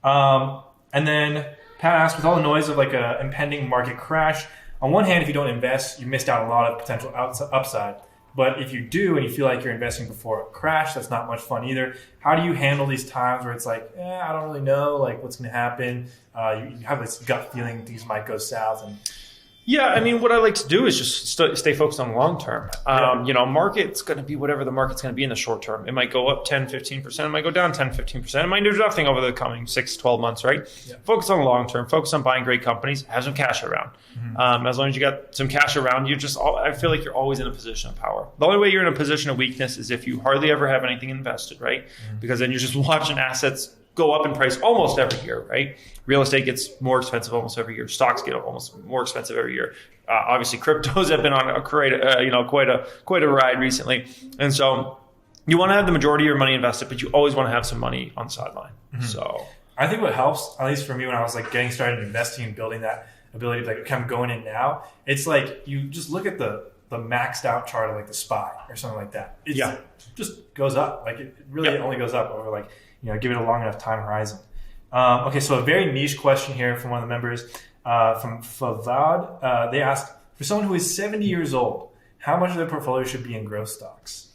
B: And then Pat asked, with all the noise of like an impending market crash, on one hand, if you don't invest, you missed out on a lot of potential upside. But if you do and you feel like you're investing before a crash, that's not much fun either. How do you handle these times where it's like, I don't really know like what's going to happen? You have this gut feeling things might go south. And
A: yeah, I mean, what I like to do is just stay focused on the long term. Market's going to be whatever the market's going to be in the short term. It might go up 10, 15%. It might go down 10, 15%. It might do nothing over the coming 6, 12 months, right? Yeah. Focus on the long term. Focus on buying great companies. Have some cash around. As long as you got some cash around, I feel like you're always in a position of power. The only way you're in a position of weakness is if you hardly ever have anything invested, right? Because then you're just watching assets go up in price almost every year, right? Real estate gets more expensive almost every year. Stocks get almost more expensive every year. Obviously, cryptos have been on quite a ride recently, and so you want to have the majority of your money invested, but you always want to have some money on the sideline. So
B: I think what helps, at least for me, when I was like getting started investing and building that ability to like kind of going in now, it's like you just look at the maxed out chart of like the SPY or something like that. It just goes up. Like it really only goes up over like, give it a long enough time horizon. Okay, so a very niche question here from one of the members, from Favad. They asked, for someone who is 70 years old, how much of their portfolio should be in growth stocks?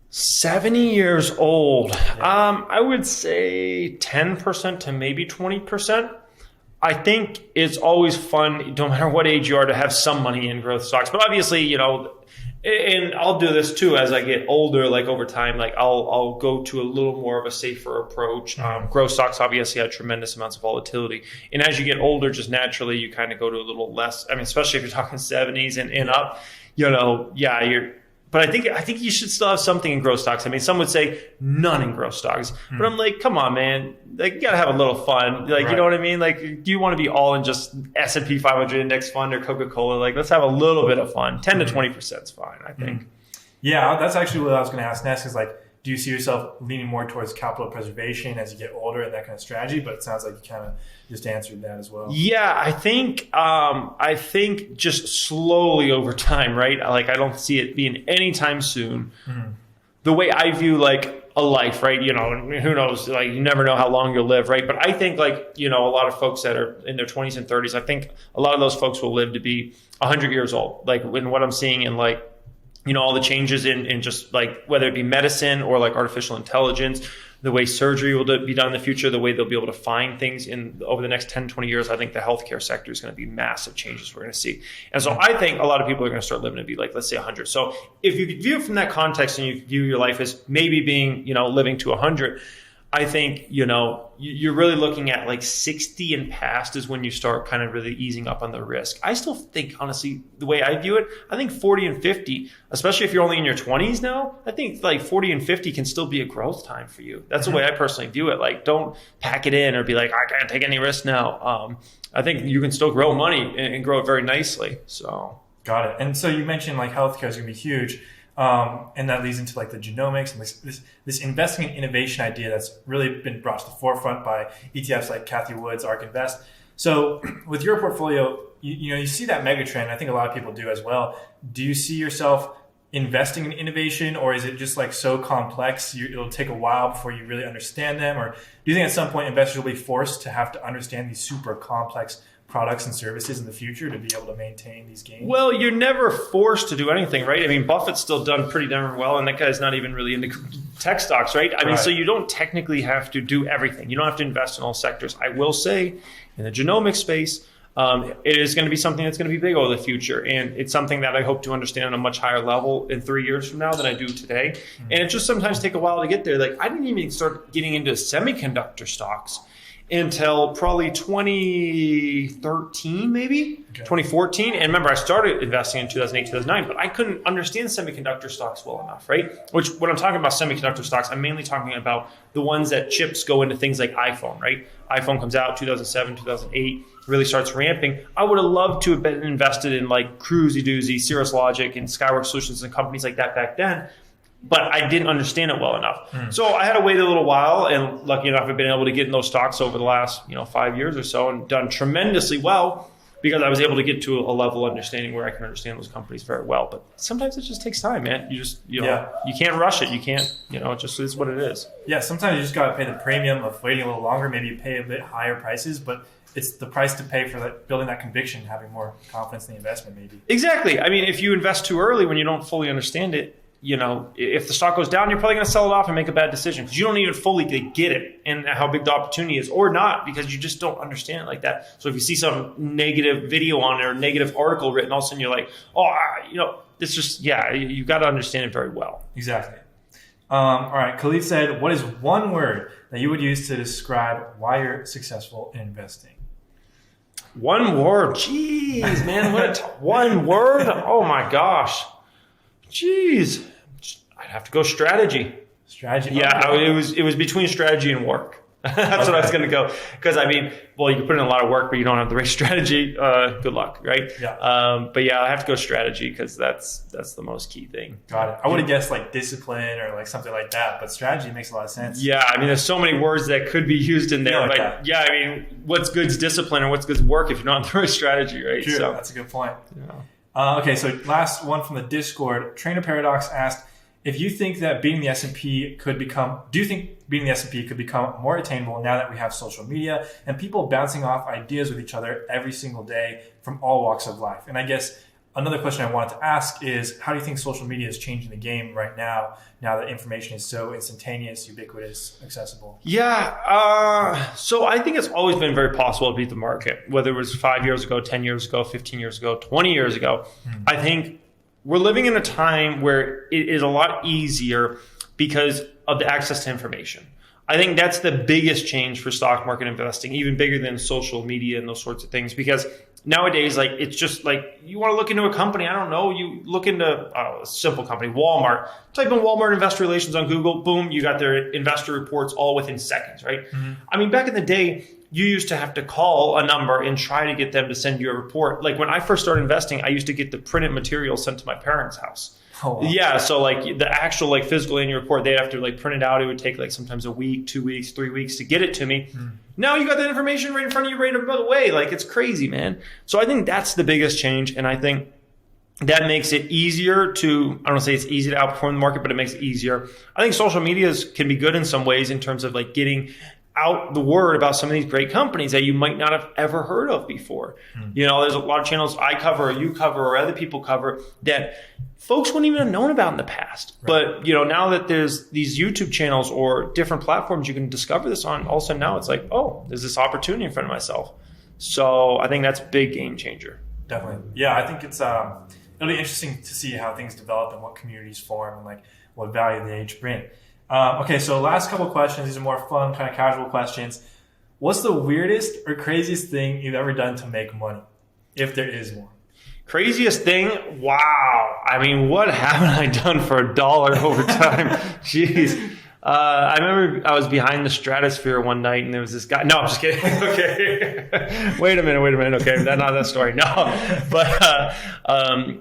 A: 70 years old. I would say 10% to maybe 20%. I think it's always fun, no matter what age you are, to have some money in growth stocks. But obviously, and I'll do this too as I get older, like over time, like I'll go to a little more of a safer approach. Growth stocks obviously have tremendous amounts of volatility. And as you get older, just naturally, you kind of go to a little less. I mean, especially if you're talking 70s and up, but I think you should still have something in growth stocks. I mean, some would say none in growth stocks, but I'm like, come on, man, like you gotta have a little fun. Like, you know what I mean? Like, do you want to be all in just S&P 500 index fund or Coca-Cola? Like, let's have a little bit of fun. 10 to 20% is fine, I think.
B: Yeah, that's actually what I was going to ask next is like, do you see yourself leaning more towards capital preservation as you get older and that kind of strategy? But it sounds like you kind of just answered that as well.
A: Yeah, I think just slowly over time, right? Like I don't see it being anytime soon. Mm-hmm. The way I view like a life, right? You know, who knows? Like you never know how long you'll live, right? But I think like, you know, a lot of folks that are in their 20s and 30s, I think a lot of those folks will live to be 100 years old. Like in what I'm seeing in like, you know, all the changes in just like whether it be medicine or like artificial intelligence, the way surgery will be done in the future, the way they'll be able to find things in over the next 10, 20 years, I think the healthcare sector is going to be massive changes we're going to see. And so I think a lot of people are going to start living to be like, let's say 100. So if you view it from that context and you view your life as maybe being, you know, living to 100, I think, you know, you're really looking at like 60 and past is when you start kind of really easing up on the risk. I still think, honestly, the way I view it, I think 40 and 50, especially if you're only in your 20s now, I think like 40 and 50 can still be a growth time for you. That's the way I personally view it. Like, don't pack it in or be like, I can't take any risk now. I think you can still grow money and grow it very nicely. So
B: got it. And so you mentioned like healthcare is going to be huge. And that leads into like the genomics and this investing in innovation idea that's really been brought to the forefront by ETFs like Cathie Wood's ARK Invest. So with your portfolio, you see that mega trend. I think a lot of people do as well. Do you see yourself investing in innovation, or is it just like so complex it'll take a while before you really understand them? Or do you think at some point investors will be forced to have to understand these super complex products and services in the future to be able to maintain these gains?
A: Well, you're never forced to do anything, right? I mean, Buffett's still done pretty darn well, and that guy's not even really into tech stocks, right? I mean, so you don't technically have to do everything. You don't have to invest in all sectors. I will say, in the genomic space, it is going to be something that's going to be big over the future, and it's something that I hope to understand on a much higher level in 3 years from now than I do today. Mm-hmm. And it just sometimes take a while to get there. Like, I didn't even start getting into semiconductor stocks until probably 2013, maybe 2014. And remember, I started investing in 2008, 2009, but I couldn't understand semiconductor stocks well enough, right? Which, when I'm talking about semiconductor stocks, I'm mainly talking about the ones that chips go into things like iPhone, right? iPhone comes out 2007, 2008, really starts ramping. I would have loved to have been invested in like Cruisy Doozy, Cirrus Logic, and Skyworks Solutions and companies like that back then. But I didn't understand it well enough. So I had to wait a little while, and lucky enough, I've been able to get in those stocks over the last 5 years or so and done tremendously well because I was able to get to a level of understanding where I can understand those companies very well. But sometimes it just takes time, man. You can't rush it. You can't, it just is what it is.
B: Yeah, sometimes you just got to pay the premium of waiting a little longer. Maybe you pay a bit higher prices, but it's the price to pay for building that conviction, having more confidence in the investment maybe.
A: Exactly. I mean, if you invest too early when you don't fully understand it, if the stock goes down, you're probably going to sell it off and make a bad decision because you don't even fully get it and how big the opportunity is, or not, because you just don't understand it like that. So if you see some negative video on it or negative article written, all of a sudden you're like, it's just, you got to understand it very well.
B: Exactly. All right. Khalid said, what is one word that you would use to describe why you're successful in investing?
A: One word. Jeez, man. One word? Oh my gosh. Jeez, I'd have to go strategy.
B: Strategy?
A: Yeah, it was between strategy and work. That's what I was going to go. Because, you can put in a lot of work, but you don't have the right strategy. Good luck, right?
B: Yeah.
A: But yeah, I have to go strategy because that's the most key thing.
B: Got it. I would have guessed like discipline or like something like that, but strategy makes a lot of sense.
A: Yeah, there's so many words that could be used in there. But what's good's discipline or what's good's work if you're not on the right strategy, right?
B: True, that's a good point. Yeah. Okay, so last one from the Discord. Trainer Paradox asked, do you think beating the S&P could become more attainable now that we have social media and people bouncing off ideas with each other every single day from all walks of life? And I guess another question I wanted to ask is, how do you think social media is changing the game right now that information is so instantaneous, ubiquitous, accessible?
A: Yeah. So I think it's always been very possible to beat the market, whether it was 5 years ago, 10 years ago, 15 years ago, 20 years ago. I think we're living in a time where it is a lot easier because of the access to information. I think that's the biggest change for stock market investing, even bigger than social media and those sorts of things, because nowadays, it's just like you want to look into a company. I don't know. You look into a simple company, Walmart. Type in Walmart investor relations on Google. Boom, you got their investor reports all within seconds, right? Mm-hmm. Back in the day, you used to have to call a number and try to get them to send you a report. Like when I first started investing, I used to get the printed material sent to my parents' house.
B: Oh, wow.
A: Yeah, so like the actual like physical annual report, they'd have to like print it out. It would take like sometimes a week, 2 weeks, 3 weeks to get it to me. Now you got that information right in front of you, right away. Like it's crazy, man. So I think that's the biggest change, and I think that makes it easier to, I don't want to say it's easy to outperform the market, but it makes it easier. I think social media can be good in some ways in terms of like getting out the word about some of these great companies that you might not have ever heard of before. You know, there's a lot of channels I cover or you cover or other people cover that folks wouldn't even have known about in the past. Right. But, you know, now that there's these YouTube channels or different platforms you can discover this on, all of a sudden now it's like, oh, there's this opportunity in front of myself. So I think that's a big game changer.
B: Definitely. Yeah, I think it'll be interesting to see how things develop and what communities form and like what value they each bring. Okay, so last couple of questions. These are more fun, kind of casual questions. What's the weirdest or craziest thing you've ever done to make money, if there is one?
A: Craziest thing? Wow. I mean, what haven't I done for $1 over time? Jeez. I remember I was behind the stratosphere one night and there was this guy. No, I'm just kidding. Okay. Wait a minute. Okay. That's not that story. No. But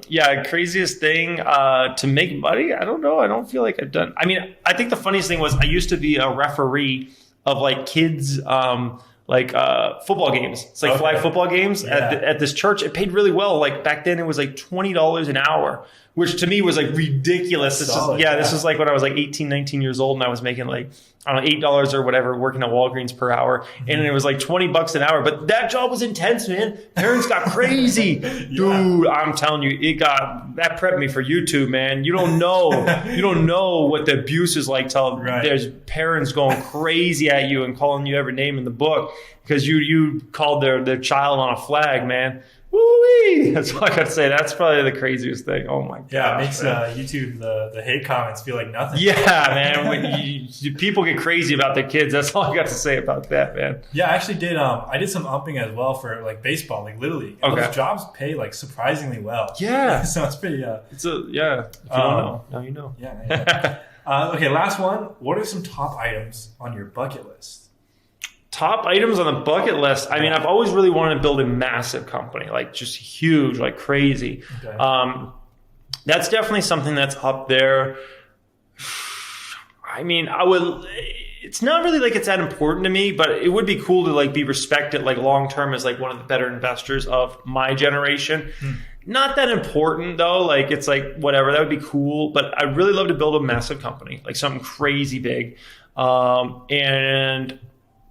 A: yeah, craziest thing to make money? I don't know. I don't feel like I've done. I mean, I think the funniest thing was I used to be a referee of like kids football games. It's like flag football games at this church. It paid really well. Like back then it was like $20 an hour, which to me was like ridiculous. This was like when I was like 18, 19 years old and I was making like, I don't know, $8 or whatever working at Walgreens per hour. And it was like $20 an hour. But that job was intense, man. Parents got crazy. Dude, I'm telling you, that prepped me for YouTube, man. You don't know what the abuse is like till there's parents going crazy at you and calling you every name in the book because you called their child on a flag, man. Woo-wee! That's all I got to say. That's probably the craziest thing. Oh my god!
B: Yeah, it makes YouTube the hate comments feel like nothing.
A: Yeah, man. When people get crazy about their kids, that's all I got to say about that, man.
B: Yeah, I actually did. I did some umping as well for like baseball, like Little League. And those jobs pay like surprisingly well.
A: Yeah,
B: so it's pretty.
A: If you don't know, now you know.
B: Yeah. Okay, last one. What are some top items on your bucket list?
A: Top items on the bucket list. I mean, I've always really wanted to build a massive company, like just huge, like crazy. Okay. That's definitely something that's up there. I mean, it's not really like it's that important to me, but it would be cool to like be respected like long term as like one of the better investors of my generation. Not that important though. Like it's like whatever, that would be cool. But I'd really love to build a massive company, like something crazy big. And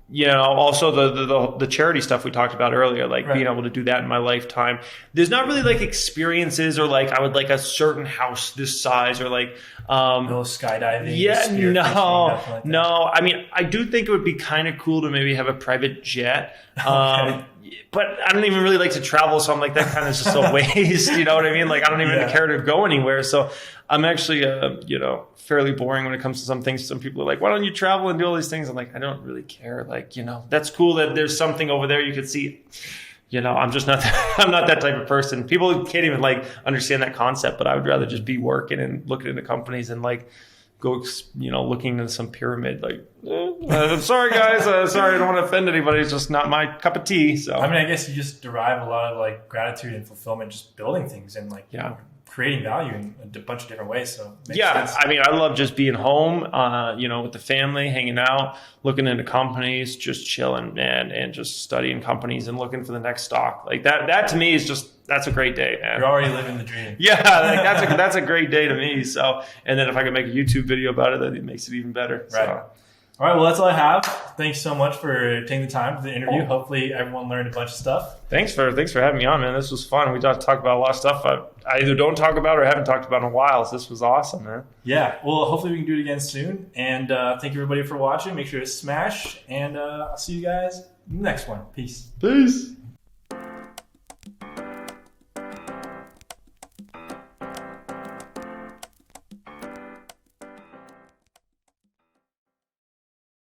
A: you know, also the charity stuff we talked about earlier, like being able to do that in my lifetime. There's not really like experiences or like I would like a certain house this size or like
B: no skydiving.
A: Yeah, no. I mean, I do think it would be kind of cool to maybe have a private jet. But I don't even really like to travel, so I'm like, that kind of is just a waste. You know what I mean? Like, I don't even care to go anywhere. So I'm actually, fairly boring when it comes to some things. Some people are like, why don't you travel and do all these things? I'm like, I don't really care. Like, that's cool that there's something over there you could see. I'm just not, I'm not that type of person. People can't even like understand that concept, but I would rather just be working and looking into companies and like, go, looking into some pyramid. Like, I'm sorry, guys. Sorry, I don't want to offend anybody. It's just not my cup of tea. So,
B: I mean, I guess you just derive a lot of like gratitude and fulfillment just building things and like creating value in a bunch of different ways. So, it makes sense. I
A: mean, I love just being home, with the family, hanging out, looking into companies, just chilling, man, and just studying companies and looking for the next stock. Like that to me is just. That's a great day, man.
B: You're already living the dream.
A: Yeah, like that's a great day to me. So, and then if I could make a YouTube video about it, then it makes it even better.
B: Right. So. All right. Well, that's all I have. Thanks so much for taking the time for the interview. Hopefully, everyone learned a bunch of stuff.
A: Thanks for having me on, man. This was fun. We got to talk about a lot of stuff I either don't talk about or haven't talked about in a while. So this was awesome, man.
B: Yeah. Well, hopefully we can do it again soon. And thank you everybody for watching. Make sure to smash, and I'll see you guys in the next one. Peace.